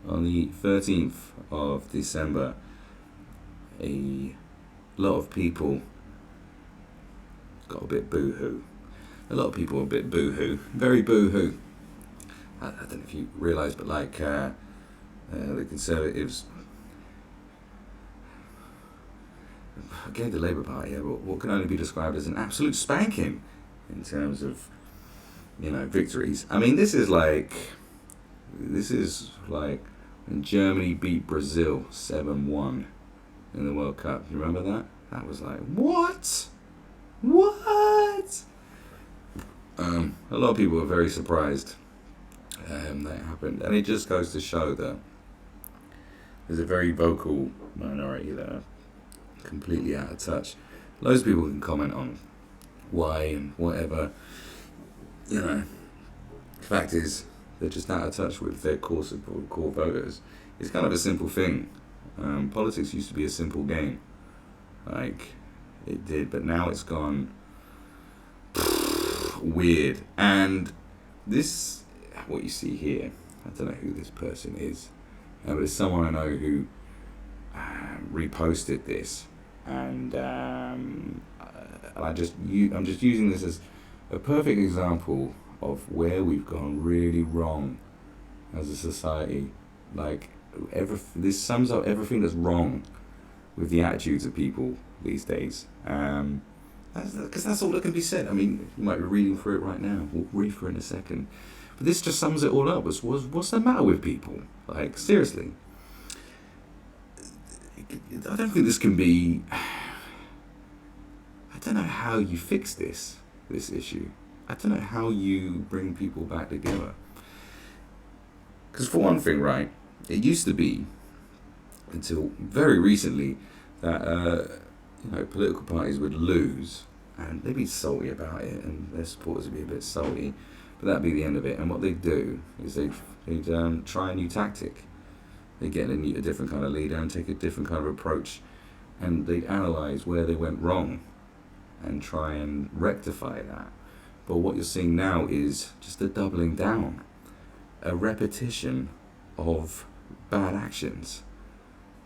On the 13th of December, a lot of people got a bit boo-hoo. A lot of people were a bit boo-hoo. Very boo-hoo. I don't know if you realise, but the Conservatives, again, the Labour Party, what can only be described as an absolute spanking in terms of, victories. I mean, this is like when Germany beat Brazil 7-1 in the World Cup. You remember that? That was like, what? What? A lot of people were very surprised that it happened. And it just goes to show that there's a very vocal minority that are completely out of touch. Loads of people can comment on why and whatever. The fact is, they're just out of touch with their core voters. It's kind of a simple thing. Politics used to be a simple game. It did, but now it's gone weird. And this, what you see here, I don't know who this person is, but it's someone I know who reposted this, and I'm just using this as a perfect example of where we've gone really wrong as a society. This sums up everything that's wrong with the attitudes of people these days. Because that's all that can be said. I mean, you might be reading through it right now. We'll read through it in a second. But this just sums it all up. What's the matter with people? Seriously. I don't think this can be... I don't know how you fix this issue. I don't know how you bring people back together. Because for one thing, right, it used to be, until very recently, that political parties would lose and they'd be salty about it, and their supporters would be a bit salty, but that'd be the end of it. And what they'd do is they'd try a new tactic. They'd get a different kind of leader and take a different kind of approach, and they'd analyse where they went wrong and try and rectify that. But what you're seeing now is just a doubling down, a repetition of bad actions.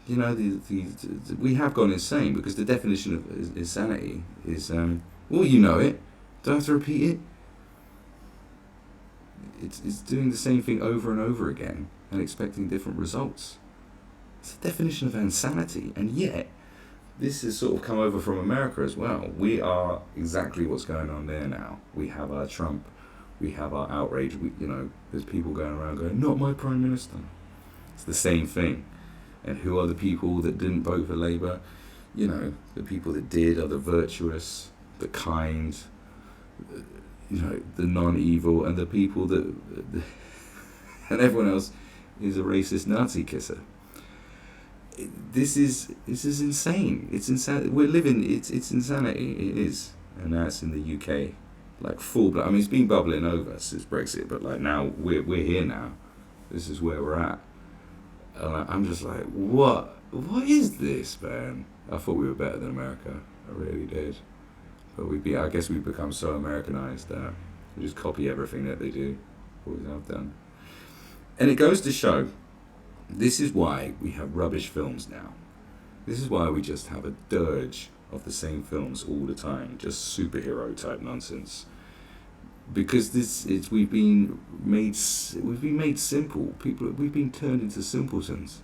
We have gone insane, because the definition of insanity is, you know it, don't have to repeat it. It's doing the same thing over and over again and expecting different results. It's the definition of insanity, and yet this has sort of come over from America as well. We are exactly what's going on there now. We have our Trump, we have our outrage. There's people going around going, "Not my Prime Minister." It's the same thing. And who are the people that didn't vote for Labour? The people that did are the virtuous, the kind, the non-evil, and the people that... and everyone else is a racist Nazi kisser. This is insane. It's insane. We're living... It's insanity. It is. And that's in the UK. Full blood. I mean, it's been bubbling over since Brexit, but now we're here now. This is where we're at. And I'm just like, what is this, man? I thought we were better than America. I really did. But I guess we've become so Americanized that we just copy everything that they do. Always have done. And it goes to show, this is why we have rubbish films now. This is why we just have a dirge of the same films all the time. Just superhero type nonsense. Because we've been made simple. We've been turned into simpletons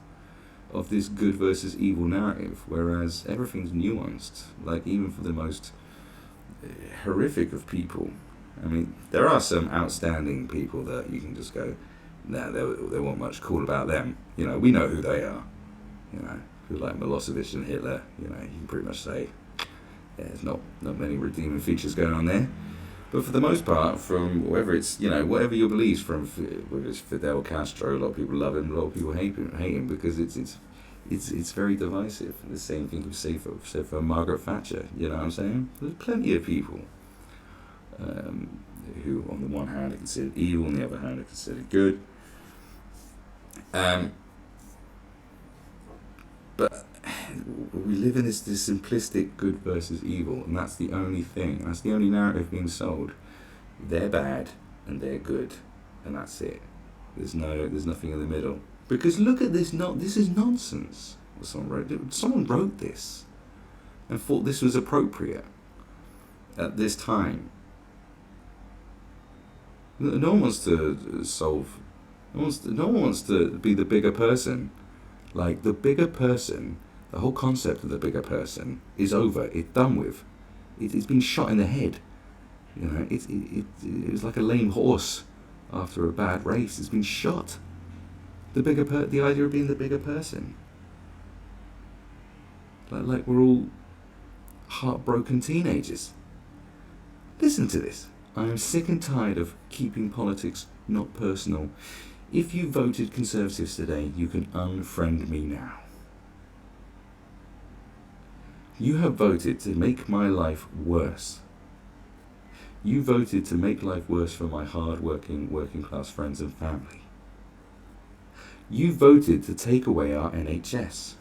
of this good versus evil narrative, whereas everything's nuanced. Even for the most horrific of people. I mean, there are some outstanding people that you can just go, nah, there weren't much cool about them. We know who they are. Who like Milosevic and Hitler. You can pretty much say, there's not many redeeming features going on there. But for the most part, from whatever whatever your beliefs, from whether it's Fidel Castro, a lot of people love him, a lot of people hate him because it's very divisive. The same thing we say for Margaret Thatcher. You know what I'm saying? There's plenty of people who, on the one hand, are considered evil, on the other hand, are considered good. But we live in this simplistic good versus evil, and that's the only thing. That's the only narrative being sold. They're bad and they're good, and that's it. There's nothing in the middle. Because look at this, this is nonsense. Someone wrote this and thought this was appropriate at this time. No one wants to solve. No one wants to be the bigger person. Like, the bigger person, the whole concept of the bigger person is over. It's done with. It's been shot in the head. You know, it was like a lame horse after a bad race. It's been shot. The idea of being the bigger person. Like we're all heartbroken teenagers. Listen to this. I am sick and tired of keeping politics not personal. If you voted Conservatives today, you can unfriend me now. You have voted to make my life worse. You voted to make life worse for my hard-working, working-class friends and family. You voted to take away our NHS.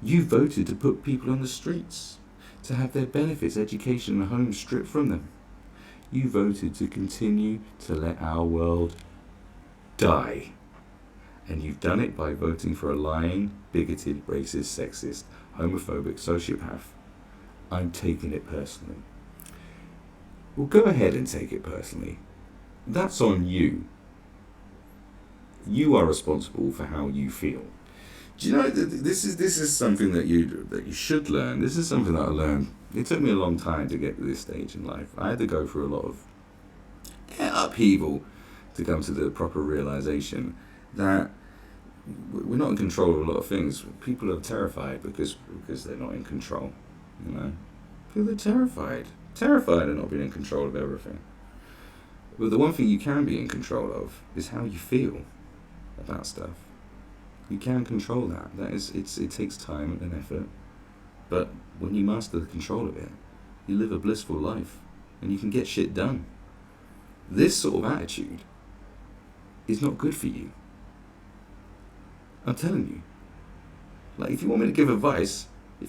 You voted to put people on the streets, to have their benefits, education and homes stripped from them. You voted to continue to let our world die. And you've done it by voting for a lying, bigoted, racist, sexist, homophobic sociopath. I'm taking it personally. Well, go ahead and take it personally. That's on you. You are responsible for how you feel. Do you know, this is something that you should learn. This is something that I learned. It took me a long time to get to this stage in life. I had to go through a lot of upheaval to come to the proper realization that we're not in control of a lot of things. People are terrified because they're not in control. You know, people are terrified of not being in control of everything. But the one thing you can be in control of is how you feel about stuff. You can control that. It takes time and effort. But when you master the control of it, you live a blissful life and you can get shit done. This sort of attitude is not good for you. I'm telling you. Like, if you want me to give advice, we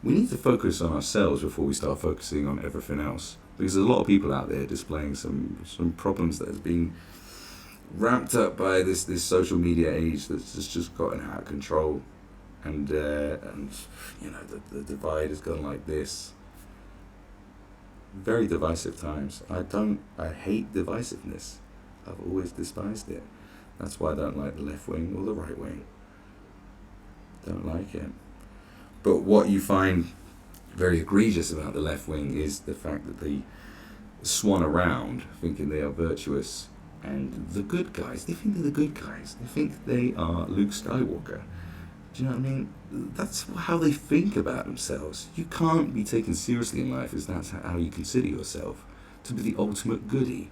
need to focus on ourselves before we start focusing on everything else. Because there's a lot of people out there displaying some problems that has been ramped up by this social media age that's just gotten out of control, and you know, the divide has gone like this. Very divisive times. I hate divisiveness. I've always despised it. That's why I don't like the left wing or the right wing. Don't like it. But what you find very egregious about the left wing is the fact that they swan around thinking they are virtuous and the good guys. They think they're the good guys. They think they are Luke Skywalker. Do you know what I mean? That's how they think about themselves. You can't be taken seriously in life if that's how you consider yourself, to be the ultimate goodie.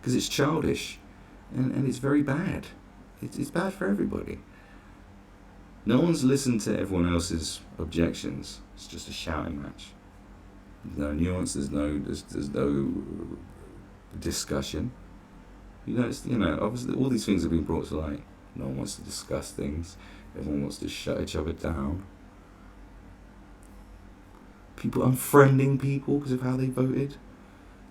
Because it's childish and it's very bad. It's bad for everybody. No one's listened to everyone else's objections. It's just a shouting match. There's no nuance. There's no discussion. Obviously all these things have been brought to light. No one wants to discuss things. Everyone wants to shut each other down. People unfriending people because of how they voted.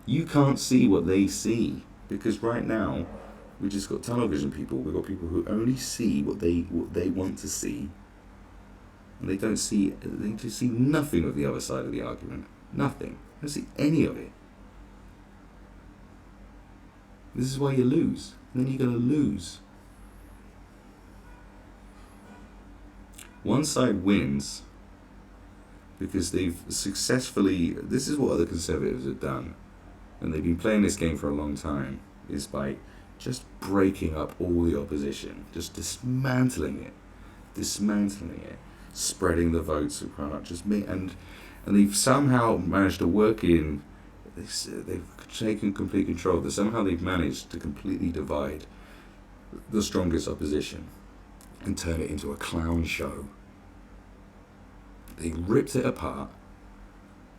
You can't see what they see, because right now we just got tunnel vision people. We've got people who only see what they want to see, and they just see nothing of the other side of the argument. Nothing. They don't see any of it. This is why you lose. And then you're going to lose. One side wins because they've successfully... This is what other conservatives have done. And they've been playing this game for a long time. Is by just breaking up all the opposition. Just dismantling it. Spreading the votes apart. And they've somehow managed to work in... They've taken complete control. Somehow they've managed to completely divide the strongest opposition and turn it into a clown show. They ripped it apart.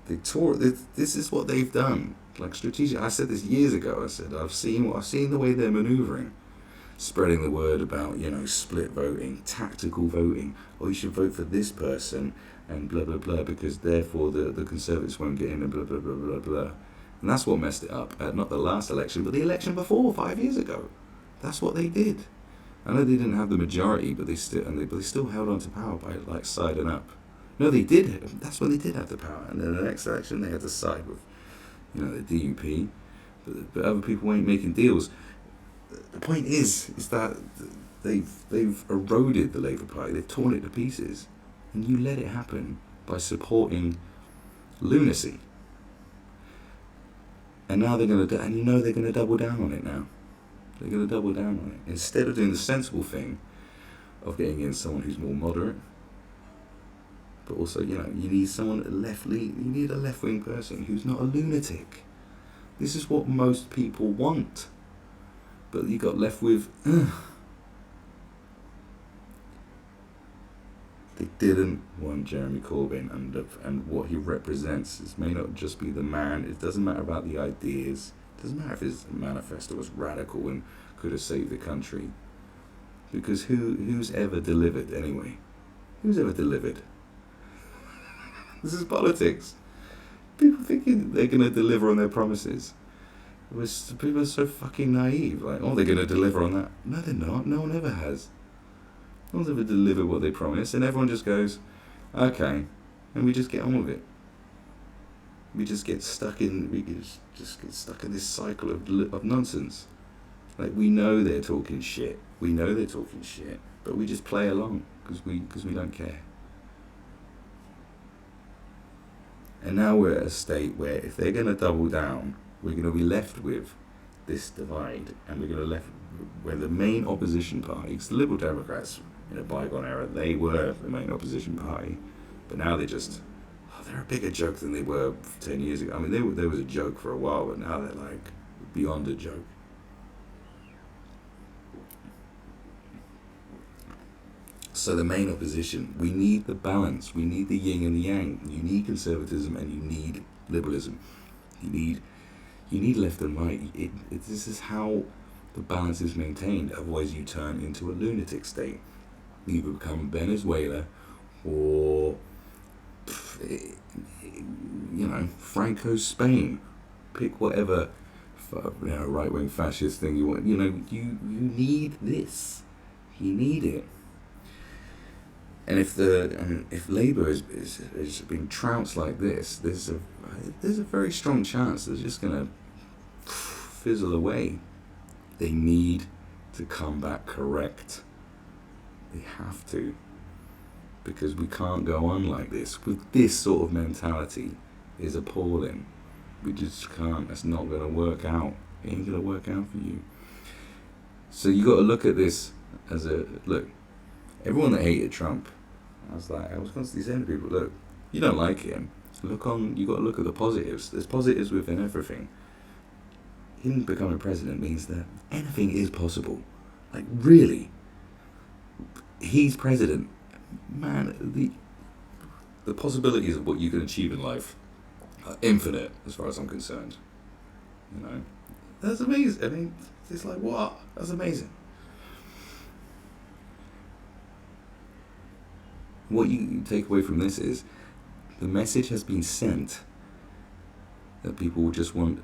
They tore it. This is what they've done. Like, strategic. I said this years ago. I said I've seen the way they're maneuvering, spreading the word about, split voting, tactical voting. Oh, you should vote for this person and blah blah blah because therefore the Conservatives won't get in and blah blah blah blah blah. And that's what messed it up. Not the last election, but the election before, 5 years ago. That's what they did. I know they didn't have the majority, but they still held on to power by like siding up. No, they did. That's when they did have the power. And then the next election, they had to side with, the DUP. But other people ain't making deals. The point is that they've eroded the Labour Party. They've torn it to pieces, and you let it happen by supporting lunacy. And now they're gonna, they're gonna double down on it now. They're gonna double down on it instead of doing the sensible thing of getting in someone who's more moderate. But also, you need someone you need a left-wing person who's not a lunatic. This is what most people want. But you got left with, They didn't want Jeremy Corbyn, and what he represents. It may not just be the man. It doesn't matter about the ideas. It doesn't matter if his manifesto was radical and could have saved the country. Because who's ever delivered anyway? Who's ever delivered? This is politics. People thinking they're going to deliver on their promises. People are so fucking naive. Like, they're going to deliver on that. No, they're not. No one ever has. No one's ever delivered what they promised. And everyone just goes, okay. And we just get on with it. We just get stuck in this cycle of nonsense. Like, we know they're talking shit. But we just play along because we don't care. And now we're at a state where if they're going to double down, we're going to be left with this divide, and we're going to left where the main opposition parties, the Liberal Democrats, in a bygone era, they were the main opposition party, but now they're a bigger joke than they were 10 years ago. I mean, they was a joke for a while, but now they're like beyond a joke. So the main opposition, we need the balance. We need the yin and the yang. You need conservatism and you need liberalism. You need left and right. This is how the balance is maintained. Otherwise, you turn into a lunatic state. You become Venezuela or, Franco's Spain. Pick whatever right-wing fascist thing you want. You need this. You need it. And if Labour is being trounced like this, there's a very strong chance they're just gonna fizzle away. They need to come back correct. They have to, because we can't go on like this. With this sort of mentality is appalling. We just can't. That's not gonna work out. It ain't gonna work out for you. So you got to look at this as look. Everyone that hated Trump, I was constantly saying to people, look, you don't like him. You got to look at the positives. There's positives within everything. Him becoming president means that anything is possible. Like, really. He's president. Man, the possibilities of what you can achieve in life are infinite, as far as I'm concerned. That's amazing. I mean, it's like, what? That's amazing. What you take away from this is the message has been sent that people will just want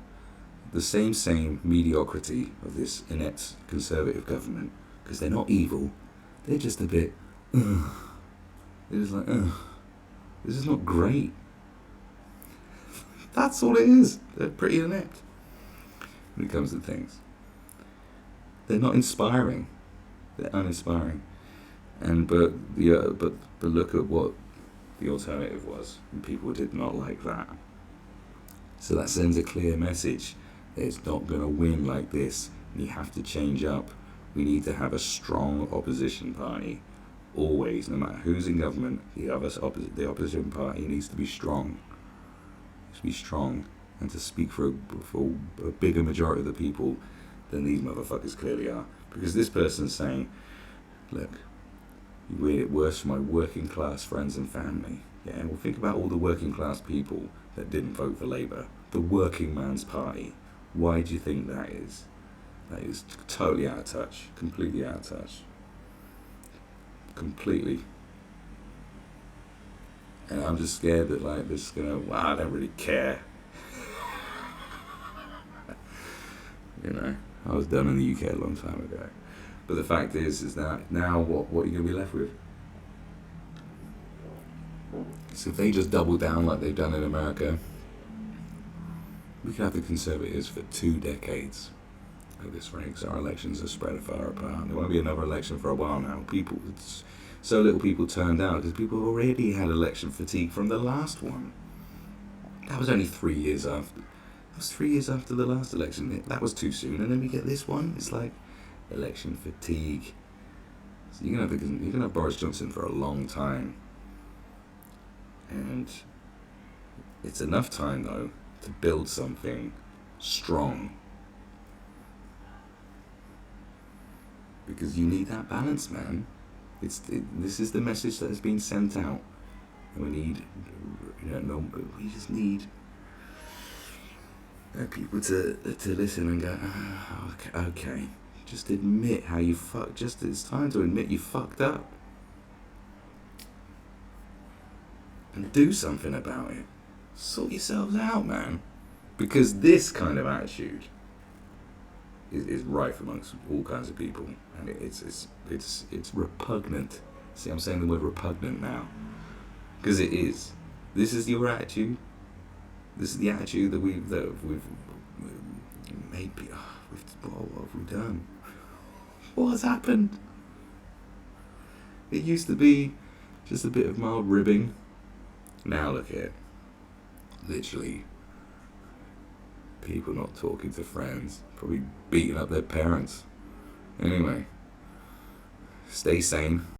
the same mediocrity of this inept conservative government, because they're not evil, they're just a bit, they're just like, this is not great. That's all it is. They're pretty inept when it comes to things. They're not inspiring. They're uninspiring. But look at what the alternative was, and people did not like that. So that sends a clear message that it's not going to win like this. You have to change up. We need to have a strong opposition party, always, no matter who's in government. The opposition party needs to be strong. Needs to be strong, and to speak for a bigger majority of the people than these motherfuckers clearly are. Because this person's saying, look, you made it worse for my working class friends and family. Yeah, well, think about all the working class people that didn't vote for Labour. The working man's party. Why do you think that is? That is totally out of touch. Completely out of touch. Completely. And I'm just scared that this is gonna, I don't really care. I was done in the UK a long time ago. But the fact is that now what are you going to be left with? So if they just double down like they've done in America, we could have the Conservatives for 2 decades at this rate, because our elections are spread far apart. There won't be another election for a while now. So little people turned out because people already had election fatigue from the last one. That was only 3 years after. That was 3 years after the last election. That was too soon. And then we get this one. It's like election fatigue. So you're gonna have Boris Johnson for a long time. And it's enough time though to build something strong. Because you need that balance, man. This is the message that has been sent out. And we just need people to listen and go, okay. Just admit how you fucked. It's time to admit you fucked up. And do something about it. Sort yourselves out, man. Because this kind of attitude is rife amongst all kinds of people, and it's repugnant. See, I'm saying the word repugnant now, because it is. This is your attitude. This is the attitude that we've made. What have we done? What has happened? It used to be just a bit of mild ribbing. Now look at it. Literally, people not talking to friends, probably beating up their parents. Anyway, stay sane.